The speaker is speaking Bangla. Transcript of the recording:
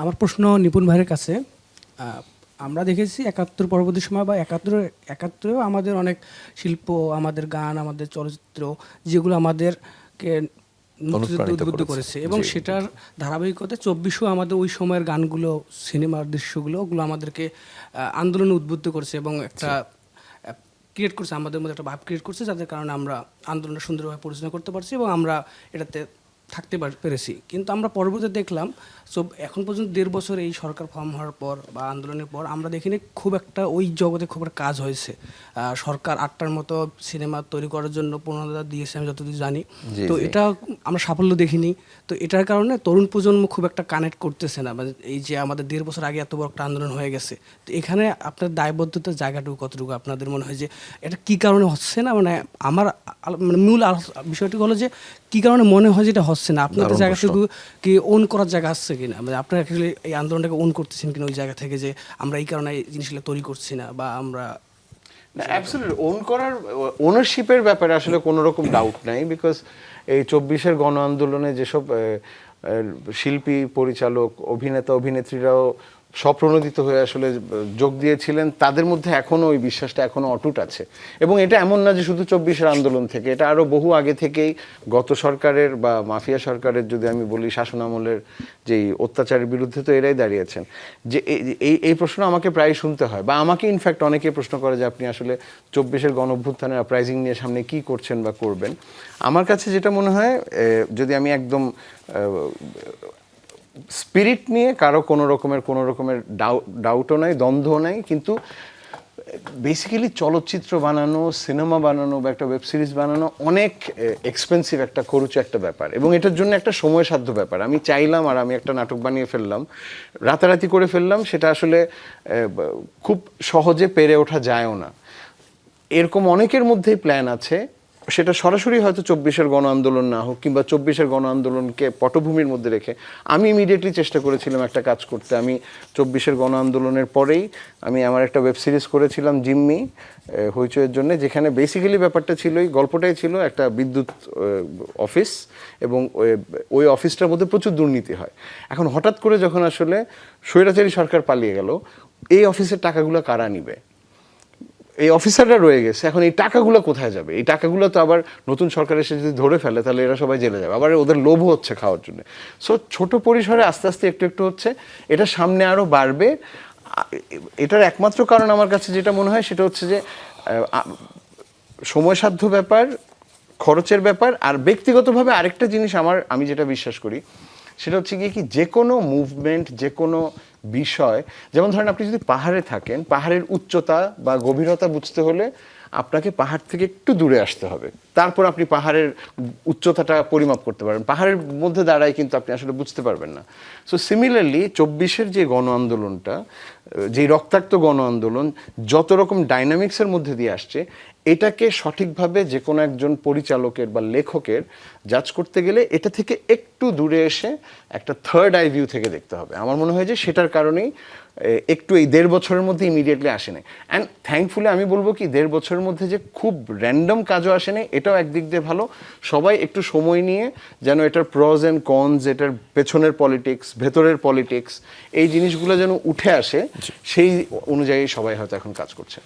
আমার প্রশ্ন নিপুণ ভাইয়ের কাছে। আমরা দেখেছি ৭১ পরবর্তী সময় বা একাত্তরেও আমাদের অনেক শিল্প, আমাদের গান, আমাদের চলচ্চিত্র যেগুলো আমাদেরকে মুক্তিযুদ্ধে উদ্বুদ্ধ করেছে, এবং সেটার ধারাবাহিকতায় ২৪ও আমাদের ওই সময়ের গানগুলো, সিনেমার দৃশ্যগুলো, ওগুলো আমাদেরকে আন্দোলনে উদ্বুদ্ধ করেছে এবং একটা ক্রিয়েট করছে, আমাদের মধ্যে একটা ভাব ক্রিয়েট করছে, যাদের কারণে আমরা আন্দোলনটা সুন্দরভাবে পরিচালনা করতে পারছি এবং আমরা এটাতে থাকতে পেরেছি। কিন্তু আমরা পরবর্তীতে দেখলাম এখন পর্যন্ত ১.৫ বছর এই সরকার ফর্ম হওয়ার পর বা আন্দোলনের পর আমরা দেখিনি খুব একটা ওই জগতে খুব একটা কাজ হয়েছে। সরকার ৮টার মতো সিনেমা তৈরি করার জন্য ১৫,০০০ দিয়েছে আমি যতদূর জানি। তো এটা আমরা সাফল্য দেখিনি। তো এটার কারণে তরুণ প্রজন্ম খুব একটা কানেক্ট করতেছে না, মানে এই যে আমাদের ১.৫ বছর আগে এত বড় একটা আন্দোলন হয়ে গেছে। তো এখানে আপনার দায়বদ্ধতার জায়গাটুকু কতটুকু আপনাদের মনে হয় যে এটা কী কারণে হচ্ছে না? মানে আমার মানে মূল বিষয়টি হলো যে কী কারণে মনে হয় যে এটা হচ্ছে না? আপনাদের জায়গাটুকু কি ওন করার জায়গা আছে কিনা? মানে আপনারা অ্যাকচুয়ালি এই আন্দোলনটাকে ওন করতেছেন কিনা ওই জায়গা থেকে, যে আমরা এই কারণে এই জিনিসগুলো তৈরি করছি না বা আমরা অ্যাবসলিউটলি ওন করার ওনারশিপের ব্যাপারে আসলে কোনো রকম ডাউট নাই, বিকজ এই ২৪-এর গণ আন্দোলনে যেসব শিল্পী, পরিচালক, অভিনেতা, অভিনেত্রীরাও স্বপ্রণোদিত হয়ে আসলে যোগ দিয়েছিলেন, তাদের মধ্যে এখনও ওই বিশ্বাসটা এখনও অটুট আছে। এবং এটা এমন না যে শুধু ২৪-এর আন্দোলন থেকে, এটা আরও বহু আগে থেকেই গত সরকারের বা মাফিয়া সরকারের যদি আমি বলি শাসন আমলের যেই অত্যাচারের বিরুদ্ধে তো এরাই দাঁড়িয়েছেন। যে এই প্রশ্ন আমাকে প্রায় শুনতে হয়, বা আমাকে ইনফ্যাক্ট অনেকেই প্রশ্ন করে যে আপনি আসলে ২৪-এর গণ অভ্যুত্থানের আপরাইজিং নিয়ে সামনে কী করছেন বা করবেন। আমার কাছে যেটা মনে হয়, যদি আমি একদম স্পিরিট নিয়ে কারো কোনো রকমের ডাউটও নাই, দ্বন্দ্বও নাই, কিন্তু বেসিক্যালি চলচ্চিত্র বানানো, সিনেমা বানানো বা একটা ওয়েব সিরিজ বানানো অনেক এক্সপেন্সিভ একটা খরচ একটা ব্যাপার, এবং এটার জন্য একটা সময়সাধ্য ব্যাপার। আমি চাইলাম আর আমি একটা নাটক বানিয়ে ফেললাম, রাতারাতি করে ফেললাম, সেটা আসলে খুব সহজে পেরে ওঠা যায়ও না। এরকম অনেকের মধ্যেই প্ল্যান আছে, সেটা সরাসরি হয়তো ২৪-এর গণ আন্দোলন না হোক, কিংবা ২৪-এর গণ আন্দোলনকে পটভূমির মধ্যে রেখে আমি ইমিডিয়েটলি চেষ্টা করেছিলাম একটা কাজ করতে। আমি ২৪-এর গণ আন্দোলনের পরেই আমি আমার একটা ওয়েব সিরিজ করেছিলাম জিম্মি, হইচইয়ের জন্য, যেখানে বেসিক্যালি ব্যাপারটা ছিল, এই গল্পটাই ছিল একটা বিদ্যুৎ অফিস, এবং ওই অফিসটার মধ্যে প্রচুর দুর্নীতি হয়। এখন হঠাৎ করে যখন আসলে স্বৈরাচারী সরকার পালিয়ে গেল, এই অফিসের টাকাগুলো কারা নিবে? এই অফিসাররা রয়ে গেছে, এখন এই টাকাগুলো কোথায় যাবে? এই টাকাগুলো তো আবার নতুন সরকার এসে যদি ধরে ফেলে, তাহলে এরা সবাই জেলে যাবে, আবার ওদের লোভ হচ্ছে খাওয়ার জন্য। সো ছোট পরিসরে আস্তে আস্তে একটু হচ্ছে, এটা সামনে আরও বাড়বে। এটার একমাত্র কারণ আমার কাছে যেটা মনে হয় সেটা হচ্ছে যে সময়সাধ্য ব্যাপার, খরচের ব্যাপার, আর ব্যক্তিগতভাবে আরেকটা জিনিস আমি যেটা বিশ্বাস করি সেটা হচ্ছে গিয়ে কি, যে কোনো মুভমেন্ট, যে কোনো বিষয়, যেমন ধরেন আপনি যদি পাহাড়ে থাকেন, পাহাড়ের উচ্চতা বা গভীরতা বুঝতে হলে আপনাকে পাহাড় থেকে একটু দূরে আসতে হবে, তারপর আপনি পাহাড়ের উচ্চতাটা পরিমাপ করতে পারবেন। পাহাড়ের মধ্যে দাঁড়ায় কিন্তু আপনি আসলে বুঝতে পারবেন না। সো সিমিলারলি ২৪-এর যে গণ আন্দোলনটা, যে রক্তাক্ত গণ আন্দোলন যত রকম ডাইনামিক্সের মধ্যে দিয়ে আসছে, এটাকে সঠিকভাবে যে কোনো একজন পরিচালকের বা লেখকের জাজ করতে গেলে এটা থেকে একটু দূরে এসে একটা থার্ড আই ভিউ থেকে দেখতে হবে। আমার মনে হয় যে সেটার কারণেই একটু এই ১.৫ বছরের মধ্যে ইমিডিয়েটলি আসে নাই। অ্যান্ড থ্যাঙ্কফুলি আমি বলবো কি, ১.৫ বছরের মধ্যে যে খুব র্যান্ডম কাজও আসে নাই, এটাও একদিক দিয়ে ভালো। সবাই একটু সময় নিয়ে যেন এটার প্রজ অ্যান্ড কনস, এটার পেছনের পলিটিক্স, ভেতরের পলিটিক্স, এই জিনিসগুলো যেন উঠে আসে, সেই অনুযায়ী সবাই হয়তো এখন কাজ করছে।